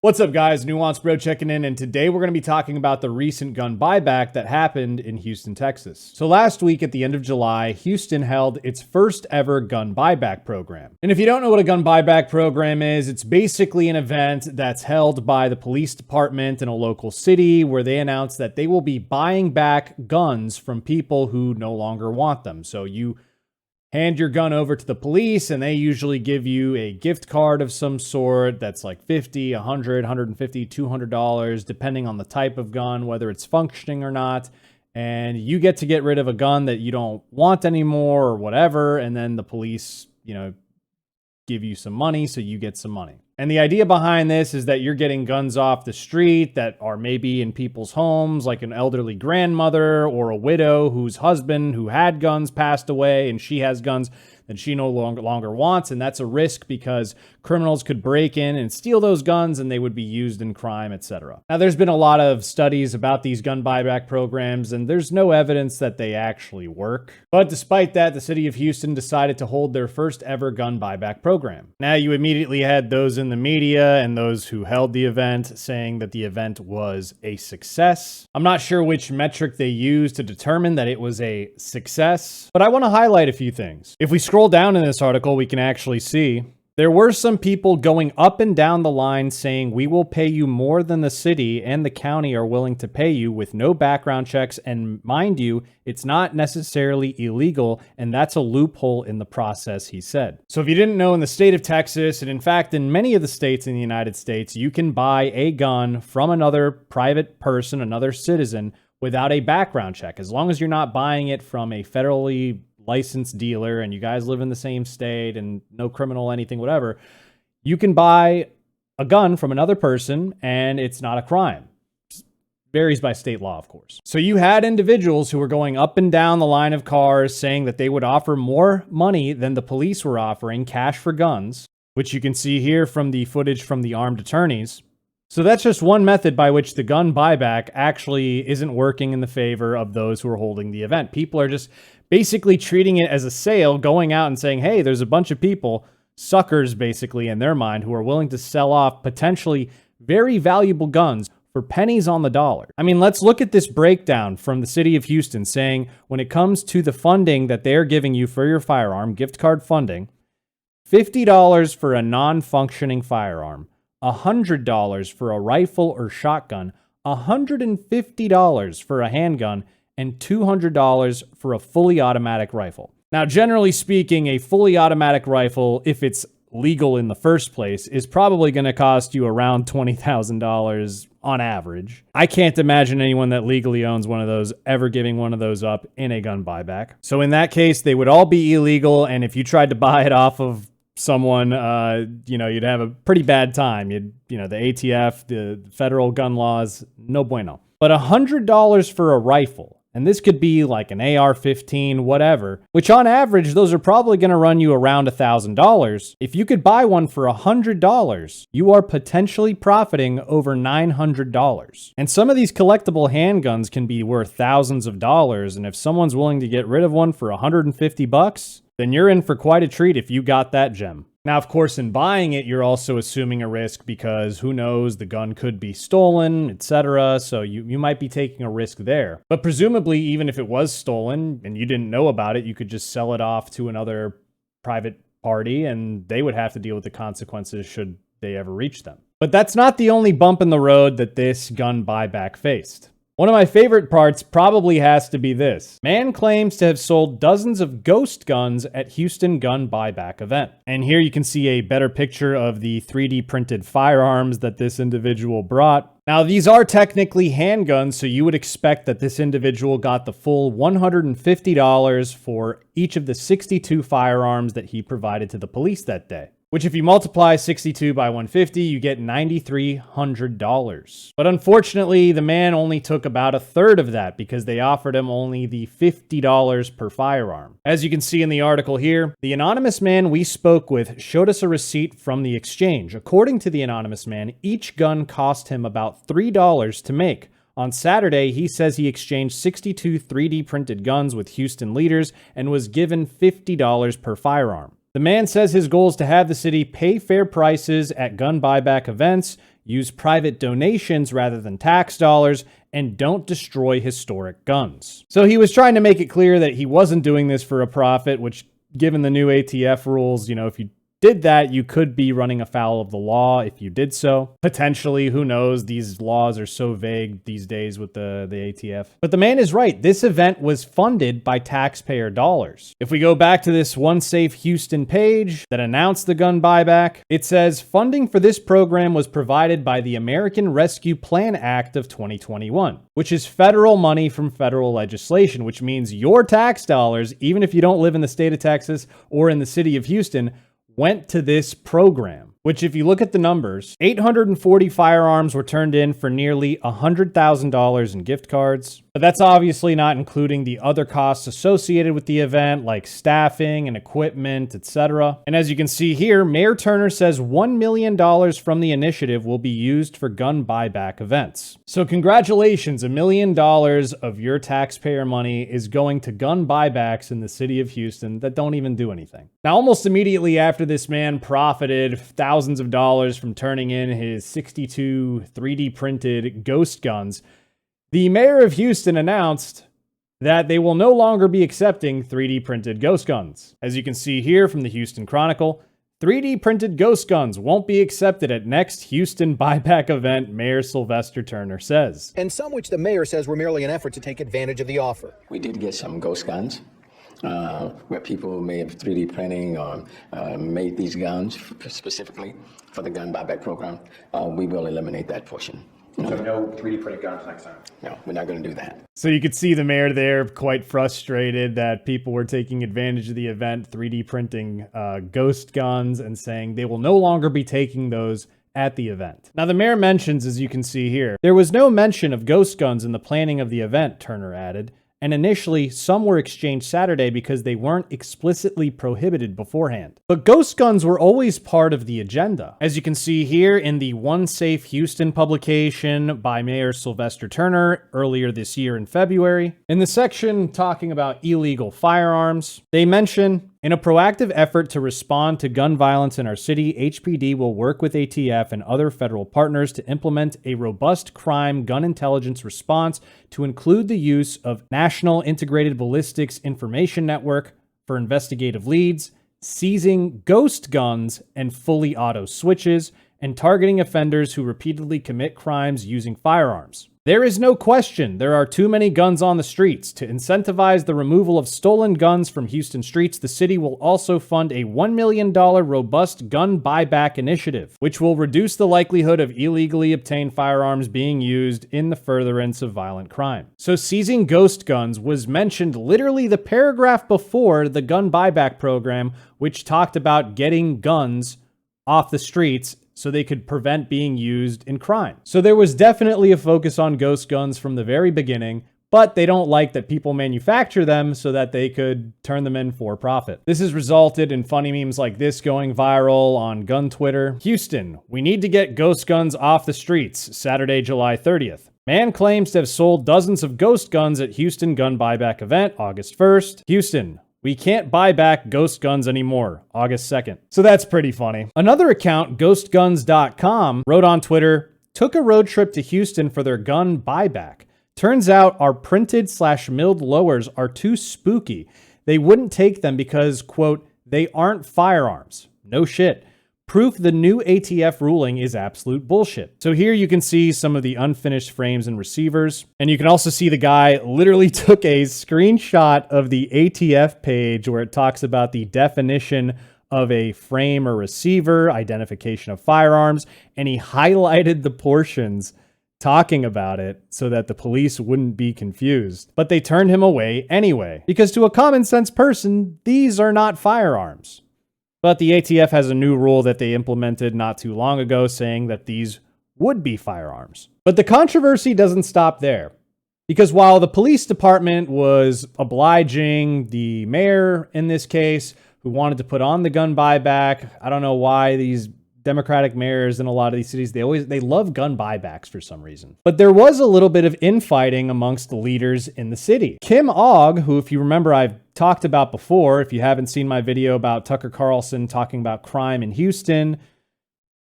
What's up, guys? Nuance Bro checking in, and today we're going to be talking about the recent gun buyback that happened in Houston, Texas. So last week at the end of July, Houston held its first ever gun buyback program. And if you don't know what a gun buyback program is, it's basically an event that's held by the police department in a local city where they announce that they will be buying back guns from people who no longer want them. So you hand your gun over to the police, and they usually give you a gift card of some sort that's like $50, $100, $150, $200, depending on the type of gun, whether it's functioning or not. And you get to get rid of a gun that you don't want anymore or whatever, and then the police, give you some money, so you get some money. And the idea behind this is that you're getting guns off the street that are maybe in people's homes, like an elderly grandmother or a widow whose husband who had guns passed away and she has guns that she no longer wants. And that's a risk because criminals could break in and steal those guns and they would be used in crime, etc. Now, there's been a lot of studies about these gun buyback programs, and there's no evidence that they actually work. But despite that, the city of Houston decided to hold their first ever gun buyback program. Now, you immediately had those in the media and those who held the event saying that the event was a success. I'm not sure which metric they used to determine that it was a success, but I want to highlight a few things. If we scroll down in this article, we can actually see there were some people going up and down the line saying, "We will pay you more than the city and the county are willing to pay you with no background checks. And mind you, it's not necessarily illegal, and that's a loophole in the process," he said. So if you didn't know, in the state of Texas, and in fact in many of the states in the United States, you can buy a gun from another private person, another citizen, without a background check. As long as you're not buying it from a federally licensed dealer and you guys live in the same state and no criminal anything, whatever, you can buy a gun from another person and it's not a crime. It varies by state law, of course. So you had individuals who were going up and down the line of cars saying that they would offer more money than the police were offering, cash for guns, which you can see here from the footage from the armed attorneys. So that's just one method by which the gun buyback actually isn't working in the favor of those who are holding the event. People are just basically treating it as a sale, going out and saying, hey, there's a bunch of people, suckers basically in their mind, who are willing to sell off potentially very valuable guns for pennies on the dollar. I mean, let's look at this breakdown from the city of Houston saying when it comes to the funding that they're giving you for your firearm, gift card funding, $50 for a non-functioning firearm, $100 for a rifle or shotgun, $150 for a handgun, and $200 for a fully automatic rifle. Now, generally speaking, a fully automatic rifle, if it's legal in the first place, is probably going to cost you around $20,000 on average. I can't imagine anyone that legally owns one of those ever giving one of those up in a gun buyback. So in that case, they would all be illegal, and if you tried to buy it off of someone, you'd have a pretty bad time. The ATF, the federal gun laws, no bueno. But $100 for a rifle, and this could be like an AR-15, whatever, which on average, those are probably going to run you around $1,000. If you could buy one for $100, you are potentially profiting over $900. And some of these collectible handguns can be worth thousands of dollars, and if someone's willing to get rid of one for $150, then you're in for quite a treat if you got that gem. Now, of course, in buying it, you're also assuming a risk because who knows, the gun could be stolen, etc. So you might be taking a risk there. But presumably, even if it was stolen and you didn't know about it, you could just sell it off to another private party and they would have to deal with the consequences should they ever reach them. But that's not the only bump in the road that this gun buyback faced. One of my favorite parts probably has to be this. Man claims to have sold dozens of ghost guns at Houston gun buyback event. And here you can see a better picture of the 3D printed firearms that this individual brought. Now, these are technically handguns, so you would expect that this individual got the full $150 for each of the 62 firearms that he provided to the police that day. Which if you multiply 62 by 150, you get $9,300. But unfortunately, the man only took about a third of that because they offered him only the $50 per firearm. As you can see in the article here, the anonymous man we spoke with showed us a receipt from the exchange. According to the anonymous man, each gun cost him about $3 to make. On Saturday, he says he exchanged 62 3D printed guns with Houston leaders and was given $50 per firearm. The man says his goal is to have the city pay fair prices at gun buyback events, use private donations rather than tax dollars, and don't destroy historic guns. So he was trying to make it clear that he wasn't doing this for a profit, which, given the new ATF rules, if you did that, you could be running afoul of the law if you did so. Potentially, who knows? These laws are so vague these days with the ATF. But the man is right. This event was funded by taxpayer dollars. If we go back to this One Safe Houston page that announced the gun buyback, it says funding for this program was provided by the American Rescue Plan Act of 2021, which is federal money from federal legislation, which means your tax dollars, even if you don't live in the state of Texas or in the city of Houston, went to this program, which, if you look at the numbers, 840 firearms were turned in for nearly $100,000 in gift cards. But that's obviously not including the other costs associated with the event, like staffing and equipment, etc. And as you can see here, Mayor Turner says $1 million from the initiative will be used for gun buyback events. So congratulations, $1 million of your taxpayer money is going to gun buybacks in the city of Houston that don't even do anything. Now, almost immediately after this man profited thousands of dollars from turning in his 62 3D printed ghost guns, the mayor of Houston announced that they will no longer be accepting 3D printed ghost guns. As you can see here from the Houston Chronicle, 3D printed ghost guns won't be accepted at next Houston buyback event, Mayor Sylvester Turner says. And some which the mayor says were merely an effort to take advantage of the offer. We did get some ghost guns where people may have 3D printing or made these guns specifically for the gun buyback program. We will eliminate that portion. So no 3D printed guns next time? No, we're not going to do that. So you could see the mayor there quite frustrated that people were taking advantage of the event, 3D printing ghost guns, and saying they will no longer be taking those at the event. Now, the mayor mentions, as you can see here, there was no mention of ghost guns in the planning of the event, Turner added. And initially, some were exchanged Saturday because they weren't explicitly prohibited beforehand. But ghost guns were always part of the agenda. As you can see here in the One Safe Houston publication by Mayor Sylvester Turner earlier this year in February, in the section talking about illegal firearms, they mention, in a proactive effort to respond to gun violence in our city, HPD will work with ATF and other federal partners to implement a robust crime gun intelligence response to include the use of National Integrated Ballistics Information Network for investigative leads, seizing ghost guns and fully auto switches, and targeting offenders who repeatedly commit crimes using firearms. There is no question there are too many guns on the streets. To incentivize the removal of stolen guns from Houston streets, the city will also fund a $1 million robust gun buyback initiative, which will reduce the likelihood of illegally obtained firearms being used in the furtherance of violent crime. So seizing ghost guns was mentioned literally the paragraph before the gun buyback program, which talked about getting guns off the streets so they could prevent being used in crime. So there was definitely a focus on ghost guns from the very beginning, but they don't like that people manufacture them so that they could turn them in for profit. This has resulted in funny memes like this going viral on gun Twitter. Houston, we need to get ghost guns off the streets, Saturday, July 30th. Man claims to have sold dozens of ghost guns at Houston gun buyback event, August 1st. Houston, we can't buy back ghost guns anymore, August 2nd. So that's pretty funny. Another account, ghostguns.com, wrote on Twitter, took a road trip to Houston for their gun buyback. Turns out our printed/milled lowers are too spooky. They wouldn't take them because, quote, they aren't firearms. No shit. Proof the new ATF ruling is absolute bullshit. So here you can see some of the unfinished frames and receivers. And you can also see the guy literally took a screenshot of the ATF page where it talks about the definition of a frame or receiver, identification of firearms, and he highlighted the portions talking about it so that the police wouldn't be confused. But they turned him away anyway, because to a common sense person, these are not firearms. But the ATF has a new rule that they implemented not too long ago saying that these would be firearms. But the controversy doesn't stop there. Because while the police department was obliging the mayor in this case, who wanted to put on the gun buyback, I don't know why these Democratic mayors in a lot of these cities, they love gun buybacks for some reason. But there was a little bit of infighting amongst the leaders in the city. Kim Ogg, who, if you remember, I've talked about before, if you haven't seen my video about Tucker Carlson talking about crime in Houston,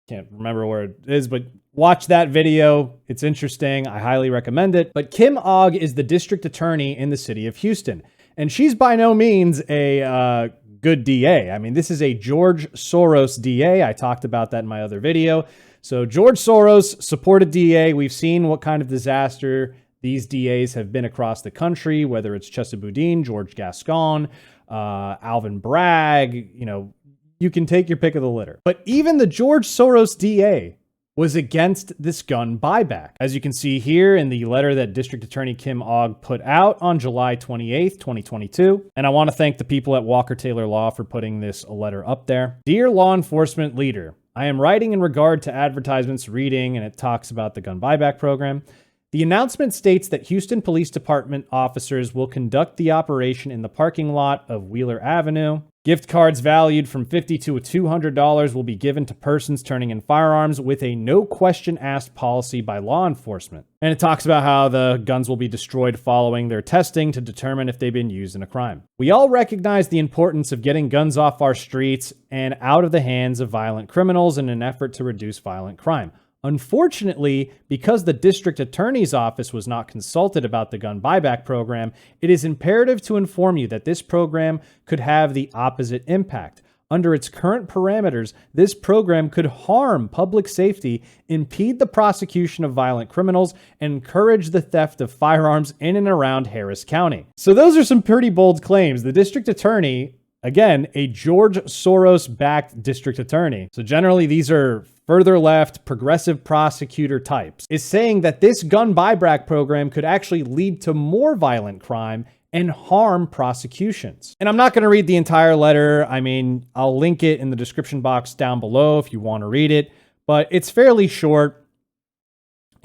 Can't remember where it is, but watch that video. It's interesting. I highly recommend it. But Kim Ogg is the district attorney in the city of Houston, and she's by no means a good DA. I mean, this is a George Soros DA. I talked about that in my other video. So George Soros supported DA. We've seen what kind of disaster these DAs have been across the country, whether it's Chesa Boudin, George Gascon, Alvin Bragg, you know, you can take your pick of the litter. But even the George Soros DA was against this gun buyback. As you can see here in the letter that District Attorney Kim Ogg put out on July 28th, 2022. And I want to thank the people at Walker Taylor Law for putting this letter up there. Dear law enforcement leader, I am writing in regard to advertisements reading, and it talks about the gun buyback program. The announcement states that Houston Police Department officers will conduct the operation in the parking lot of Wheeler Avenue. Gift cards valued from $50 to $200 will be given to persons turning in firearms with a no question asked policy by law enforcement. And it talks about how the guns will be destroyed following their testing to determine if they've been used in a crime. We all recognize the importance of getting guns off our streets and out of the hands of violent criminals in an effort to reduce violent crime. Unfortunately, because the district attorney's office was not consulted about the gun buyback program, it is imperative to inform you that this program could have the opposite impact. Under its current parameters, this program could harm public safety, impede the prosecution of violent criminals, and encourage the theft of firearms in and around Harris County. So those are some pretty bold claims. The district attorney, again, a George Soros-backed district attorney, so generally these are further left, progressive prosecutor types, is saying that this gun buyback program could actually lead to more violent crime and harm prosecutions. And I'm not going to read the entire letter. I mean, I'll link it in the description box down below if you want to read it, but it's fairly short.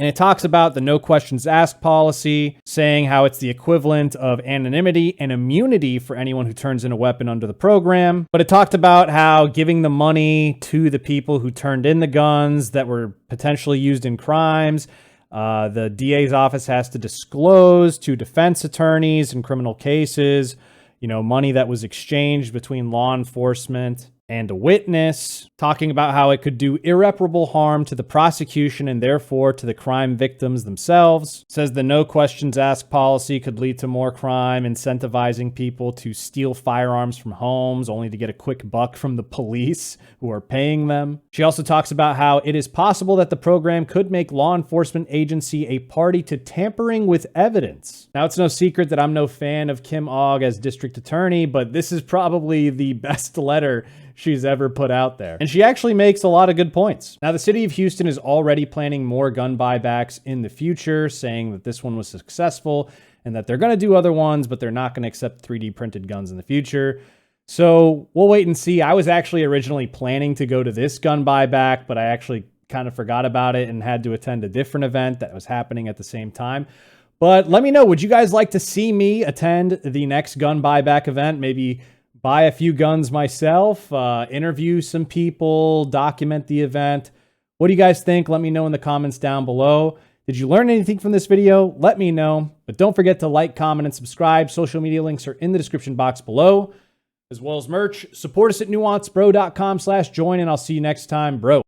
And it talks about the no questions asked policy, saying how it's the equivalent of anonymity and immunity for anyone who turns in a weapon under the program. But it talked about how giving the money to the people who turned in the guns that were potentially used in crimes, the DA's office has to disclose to defense attorneys in criminal cases, you know, money that was exchanged between law enforcement and a witness, talking about how it could do irreparable harm to the prosecution and therefore to the crime victims themselves. It says the no questions asked policy could lead to more crime, incentivizing people to steal firearms from homes only to get a quick buck from the police who are paying them. She also talks about how it is possible that the program could make law enforcement agency a party to tampering with evidence. Now, it's no secret that I'm no fan of Kim Ogg as district attorney, but this is probably the best letter she's ever put out there. And she actually makes a lot of good points. Now, the city of Houston is already planning more gun buybacks in the future, saying that this one was successful and that they're going to do other ones, but they're not going to accept 3D printed guns in the future. So we'll wait and see. I was actually originally planning to go to this gun buyback, but I actually kind of forgot about it and had to attend a different event that was happening at the same time. But let me know, would you guys like to see me attend the next gun buyback event? Maybe buy a few guns myself, interview some people, document the event. What do you guys think? Let me know in the comments down below. Did you learn anything from this video? Let me know. But don't forget to like, comment, and subscribe. Social media links are in the description box below, as well as merch. Support us at nuancebro.com/join, and I'll see you next time, bro.